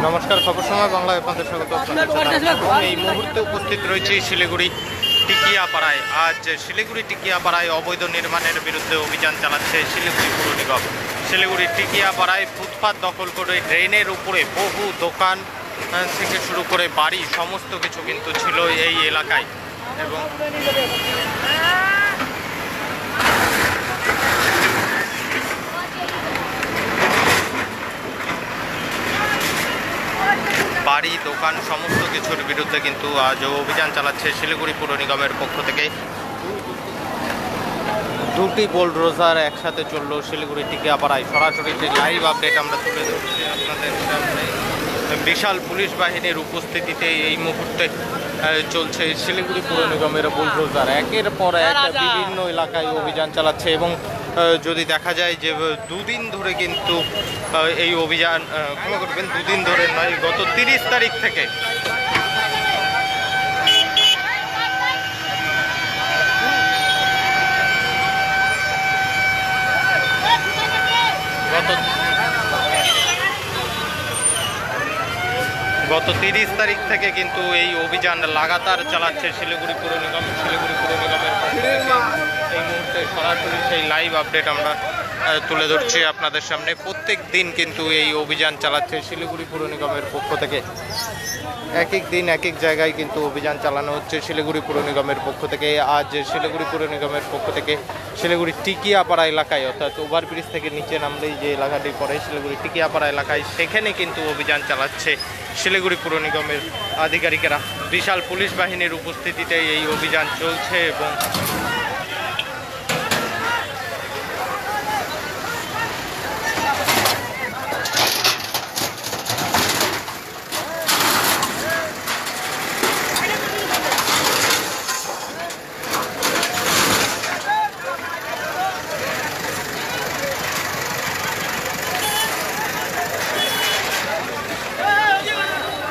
নমস্কার, খবর সময় বাংলায় আপনাদের স্বাগত। এই মুহূর্তে উপস্থিত রয়েছে শিলিগুড়ি টিকিয়াপাড়ায়। আজ শিলিগুড়ি টিকিয়াপাড়ায় অবৈধ নির্মাণের বিরুদ্ধে অভিযান চালাচ্ছে শিলিগুড়ি পুর নিগম। শিলিগুড়ি টিকিয়াপাড়ায় ফুটপাত দখল করে ড্রেনের উপরে বহু দোকান থেকে শুরু করে বাড়ি সমস্ত কিছু কিন্তু ছিল এই এলাকায়। এবং বাড়ি দোকান সমস্ত কিছুর বিরুদ্ধে কিন্তু আজ অভিযান চালাচ্ছে শিলিগুড়ি পুর নিগমের পক্ষ থেকে। দুটি বুলডোজার একসাথে চললো শিলিগুড়ি টিকিয়াপাড়ায়। সরাসরি যে লাইভ আপডেট আমরা তুলে ধরছি আপনাদের সামনে। বিশাল পুলিশ বাহিনীর উপস্থিতিতে এই মুহূর্তে চলছে শিলিগুড়ি পুর নিগমের বুলডোজার একের পর এক বিভিন্ন এলাকায় অভিযান চালাচ্ছে। এবং যদি দেখা যায় যে দুদিন ধরে কিন্তু এই অভিযান, ক্ষমা করবেন, দুদিন ধরে নয়, গত 30 তারিখ থেকে গত 30 তারিখ থেকে কিন্তু এই অভিযান লাগাতার চালাচ্ছে শিলিগুড়ি পুর নিগম। শিলিগুড়ি পুর নিগমের এই মুহূর্তে সরাসরি সেই লাইভ আপডেট আমরা তুলে ধরছি আপনাদের সামনে। প্রত্যেক দিন কিন্তু এই অভিযান চালাচ্ছে শিলিগুড়ি পুর নিগমের পক্ষ থেকে। এক এক দিন এক এক জায়গায় কিন্তু অভিযান চালানো হচ্ছে শিলিগুড়ি পুর নিগমের পক্ষ থেকে। আজ শিলিগুড়ি পুর নিগমের পক্ষ থেকে শিলিগুড়ি টিকিয়াপাড়া এলাকায়, অর্থাৎ ওভারব্রিজ থেকে নিচে নামলেই যে এলাকাটি পড়ে শিলিগুড়ি টিকিয়াপাড়া এলাকায়, সেখানে কিন্তু অভিযান চালাচ্ছে শিলিগুড়ি পুর নিগমের আধিকারিকেরা। বিশাল পুলিশ বাহিনীর উপস্থিতিতে এই অভিযান চলছে। এবং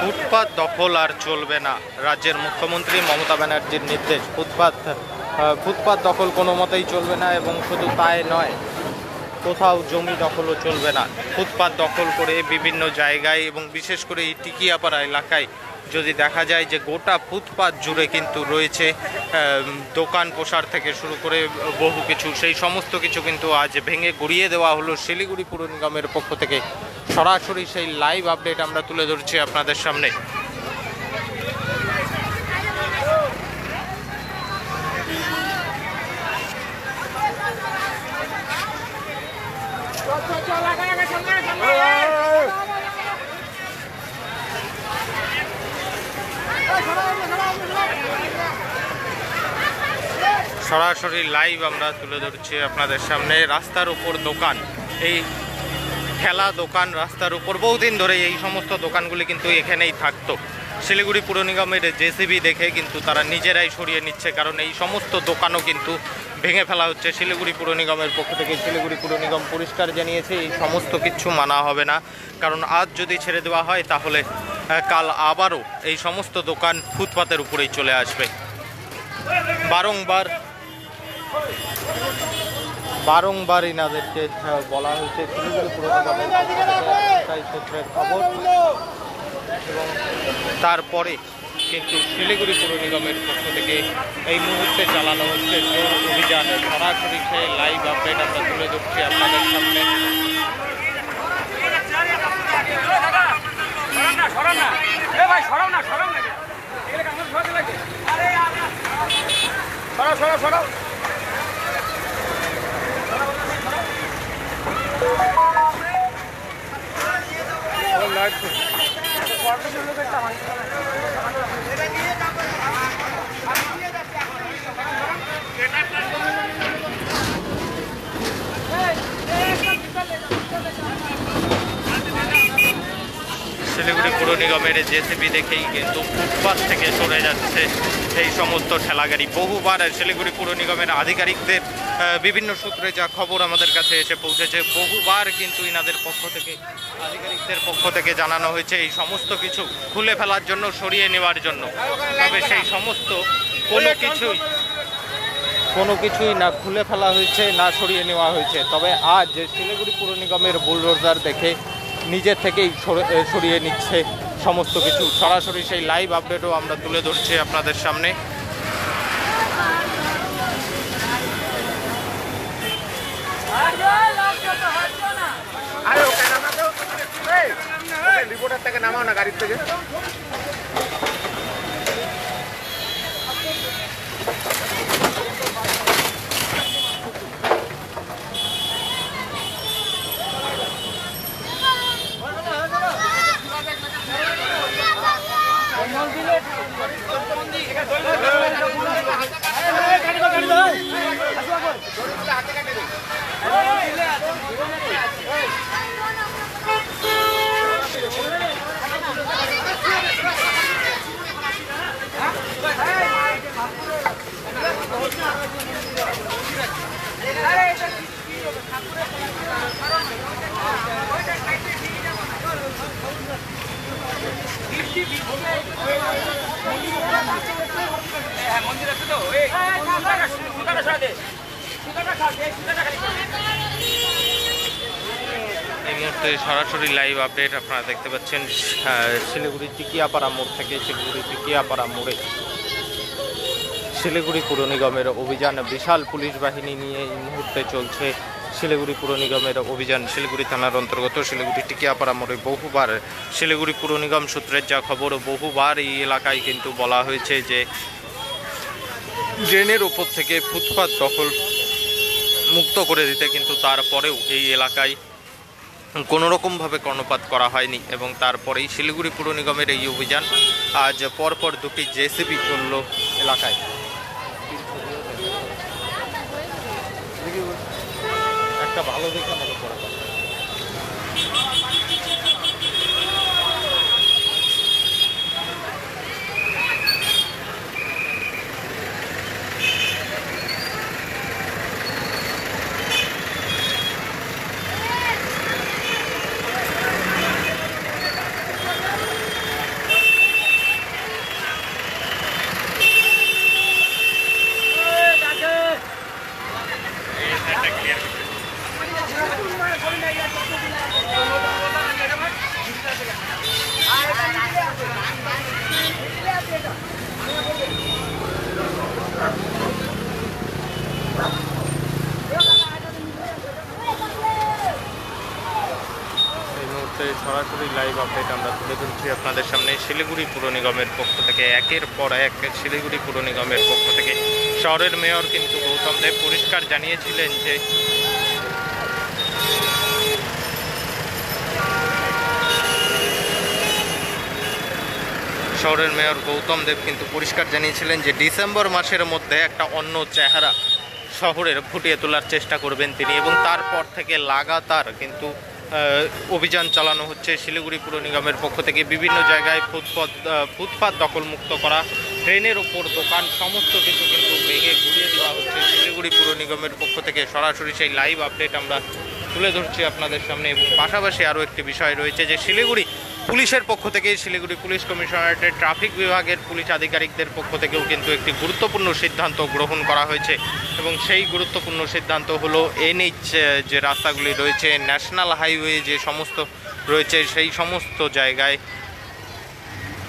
ফুটপাত দখল আর চলবে না, রাজ্যের মুখ্যমন্ত্রী মমতা ব্যানার্জির নির্দেশ। ফুটপাত দখল কোনো মতেই চলবে না। এবং শুধু তাই নয়, কোথাও জমি দখলও চলবে না। ফুটপাত দখল করে বিভিন্ন জায়গায় এবং বিশেষ করে এই টিকিয়াপাড়া এলাকায় যদি দেখা যায় যে গোটা ফুটপাত জুড়ে কিন্তু রয়েছে দোকান পোশার থেকে শুরু করে বহু কিছু, সেই সমস্ত কিছু কিন্তু আজ ভেঙে গুড়িয়ে দেওয়া হলো শিলিগুড়ি পুর নিগমের পক্ষ থেকে। সরাসরি সেই লাইভ আপডেট আমরা তুলে ধরছি আপনাদের সামনে। সরাসরি লাইভ আমরা তুলে ধরছি আপনাদের সামনে। রাস্তার উপর দোকান, এই খেলা দোকান রাস্তার উপর বহুদিন ধরে এই সমস্ত দোকানগুলি কিন্তু এখানেই থাকতো। শিলিগুড়ি পুর নিগমের জেসিবি দেখে কিন্তু তারা নিজেরাই সরিয়ে নিচ্ছে, কারণ এই সমস্ত দোকানও কিন্তু ভেঙে ফেলা হচ্ছে শিলিগুড়ি পুর নিগমের পক্ষ থেকে। শিলিগুড়ি পুর নিগম পরিষ্কার জানিয়েছে এই সমস্ত কিছু মানা হবে না, কারণ আজ যদি ছেড়ে দেওয়া হয় তাহলে কাল আবারও এই সমস্ত দোকান ফুটপাতের উপরেই চলে আসবে। বারংবার এনাদেরকে বলা হয়েছে শিলিগুড়ি পুর নিগমের পক্ষ থেকে, সূত্রের খবর। এবং তারপরে কিন্তু শিলিগুড়ি পুর নিগমের পক্ষ থেকে এই মুহূর্তে চালানো হচ্ছে জোর অভিযান। সরাসরি সেই লাইভ আপডেট আমরা তুলে ধরছি আপনাদের সামনে। শিলিগুড়ি পুর নিগমের জেসিবি দেখেই কিন্তু ফুটপাত থেকে সরে যাচ্ছে এই সমস্ত ঠেলাগাড়ি। বহুবার শিলিগুড়ি পুর নিগমের আধিকারিকদের বিভিন্ন সূত্রে যা খবর আমাদের কাছে এসে পৌঁছেছে, বহুবার কিন্তু ইনাদের পক্ষ থেকে, আধিকারিকদের পক্ষ থেকে জানানো হয়েছে এই সমস্ত কিছু খুলে ফেলার জন্য, সরিয়ে নেওয়ার জন্য। তবে সেই সমস্ত কোনো কিছুই না খুলে ফেলা হয়েছে, না সরিয়ে নেওয়া হয়েছে। তবে আজ শিলিগুড়ি পুর নিগমের বুলডোজার দেখে নিজের থেকেই সরিয়ে নিচ্ছে সমস্ত কিছু। সরাসরি সেই লাইভ আপডেটও আমরা তুলে ধরছি আপনাদের সামনে। রিপোর্টার থেকে নামাও না গাড়ির থেকে। এই মুহূর্তে সরাসরি লাইভ আপডেট আপনারা দেখতে পাচ্ছেন শিলিগুড়ি টিকিয়াপাড়া মোড় থেকে। শিলিগুড়ি টিকিয়াপাড়া মোড়ে শিলিগুড়ি পুর নিগমের অভিযান, বিশাল পুলিশ বাহিনী নিয়ে এই মুহূর্তে চলছে শিলিগুড়ি পুর নিগমের অভিযান। শিলিগুড়ি থানার অন্তর্গত শিলিগুড়ি টিকিয়াপাড়া মোড়ে বহুবার শিলিগুড়ি পুর নিগম সূত্রের যা খবর, বহুবার এই এলাকায় কিন্তু বলা হয়েছে যে ড্রেনের ওপর থেকে ফুটপাত দখল মুক্ত করে দিতে, কিন্তু তারপরেও এই এলাকায় কোনোরকমভাবে কর্ণপাত করা হয়নি। এবং তারপরেই শিলিগুড়ি পুর নিগমের এই অভিযান। আজ পরপর দুটি জেসিবি চলল এলাকায়। একটা ভালো দেখে আমাকে পড়া সরাসরি লাইভ আপডেট আমরা তুলে ধরছি আপনাদের সামনে শিলিগুড়ি পুর নিগমের পক্ষ থেকে। একের পর এক শিলিগুড়ি পুর নিগমের পক্ষ থেকে শহরের মেয়র কিন্তু গৌতম দেব পরিষ্কার জানিয়েছিলেন যে শহরের মেয়র গৌতম দেব কিন্তু পরিষ্কার জানিয়েছিলেন যে ডিসেম্বর মাসের মধ্যে একটা অন্য চেহারা শহরের ফুটিয়ে তোলার চেষ্টা করবেন তিনি। এবং তারপর থেকে লাগাতার কিন্তু অভিযান চালানো হচ্ছে শিলিগুড়ি পুর নিগমের পক্ষ থেকে। বিভিন্ন জায়গায় ফুটপাত দখলমুক্ত করা, ট্রেনের ওপর দোকান, সমস্ত কিছু কিন্তু ভেঙে ঘুরিয়ে দেওয়া হচ্ছে শিলিগুড়ি পুর নিগমের পক্ষ থেকে। সরাসরি সেই লাইভ আপডেট আমরা তুলে ধরছি আপনাদের সামনে। এবং পাশাপাশি আরও একটি বিষয় রয়েছে যে শিলিগুড়ি পুলিশের পক্ষ থেকে, শিলিগুড়ি পুলিশ কমিশনারেটের ট্রাফিক বিভাগের পুলিশ আধিকারিকদের পক্ষ থেকেও কিন্তু একটি গুরুত্বপূর্ণ সিদ্ধান্ত গ্রহণ করা হয়েছে। এবং সেই গুরুত্বপূর্ণ সিদ্ধান্ত হলো এনএইচ যে রাস্তাগুলি রয়েছে, ন্যাশনাল হাইওয়ে যে সমস্ত রয়েছে, সেই সমস্ত জায়গায়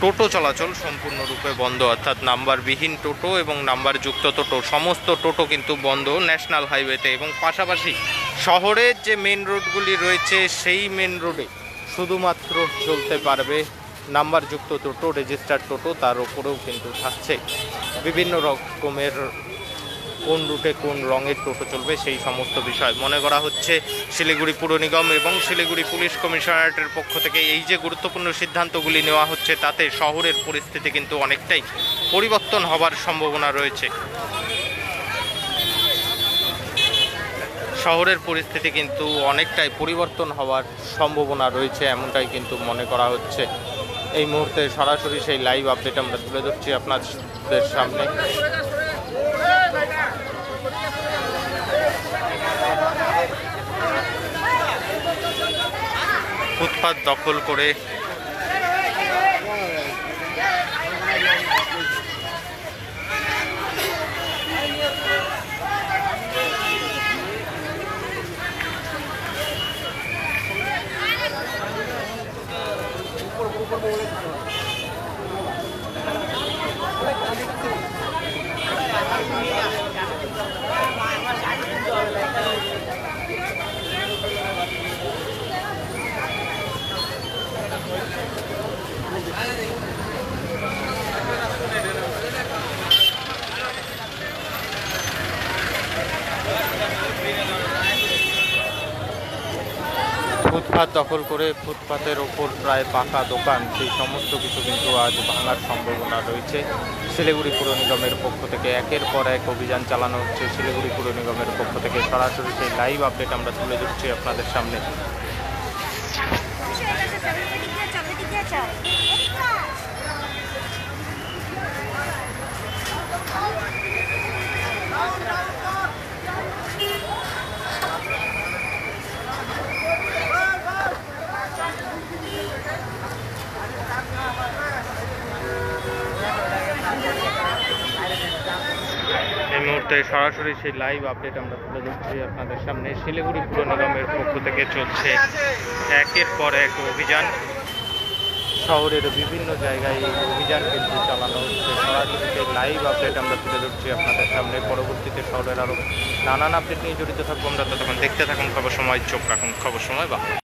টোটো চলাচল সম্পূর্ণরূপে বন্ধ। অর্থাৎ নাম্বারবিহীন টোটো এবং নাম্বারযুক্ত টোটো, সমস্ত টোটো কিন্তু বন্ধ ন্যাশনাল হাইওয়েতে। এবং পাশাপাশি শহরের যে মেন রোডগুলি রয়েছে সেই মেন রোডে শুধুমাত্র চলতে পারবে নাম্বারযুক্ত টোটো, রেজিস্টার্ড টোটো। তার ওপরেও কিন্তু থাকছে বিভিন্ন রকমের কোন রুটে কোন রঙের টোটো চলবে সেই সমস্ত বিষয়। মনে করা হচ্ছে শিলিগুড়ি পুর নিগম এবং শিলিগুড়ি পুলিশ কমিশনারেটের পক্ষ থেকে এই যে গুরুত্বপূর্ণ সিদ্ধান্তগুলি নেওয়া হচ্ছে তাতে শহরের পরিস্থিতি কিন্তু অনেকটাই পরিবর্তন হবার সম্ভাবনা রয়েছে। শহরের পরিস্থিতি কিন্তু অনেকটাই পরিবর্তন হওয়ার সম্ভাবনা রয়েছে, এমনটাই কিন্তু মনে করা হচ্ছে। এই মুহূর্তে সরাসরি সেই লাইভ আপডেট আমরা তুলে ধরছি আপনাদের সামনে। ফুটপাত দখল করে ফুটপাত দখল করে ফুটপাতের ওপর প্রায় পাকা দোকান, সেই সমস্ত কিছু কিন্তু আজ ভাঙার সম্ভাবনা রয়েছে। শিলিগুড়ি পুর নিগমের পক্ষ থেকে একের পর এক অভিযান চালানো হচ্ছে। শিলিগুড়ি পুর নিগমের পক্ষ থেকে সরাসরি সেই লাইভ আপডেট আমরা তুলে ধরছি আপনাদের সামনে। এই মুহূর্তে সরাসরি সেই লাইভ আপডেট আমরা তুলে ধরছি আপনাদের সামনে। শিলিগুড়ি পুর নিগমের পক্ষ থেকে চলছে একের পর এক অভিযান। শহরের বিভিন্ন জায়গায় এই অভিযান কিন্তু চালানো হচ্ছে। সরাসরি সেই লাইভ আপডেট আমরা তুলে ধরছি আপনাদের সামনে। পরবর্তীতে শহরের আরও নানান আপডেট নিয়ে জড়িত থাকবো আমরা। ততক্ষণ দেখতে থাকুন খবর সময়, চোখ রাখুন খবর সময় বা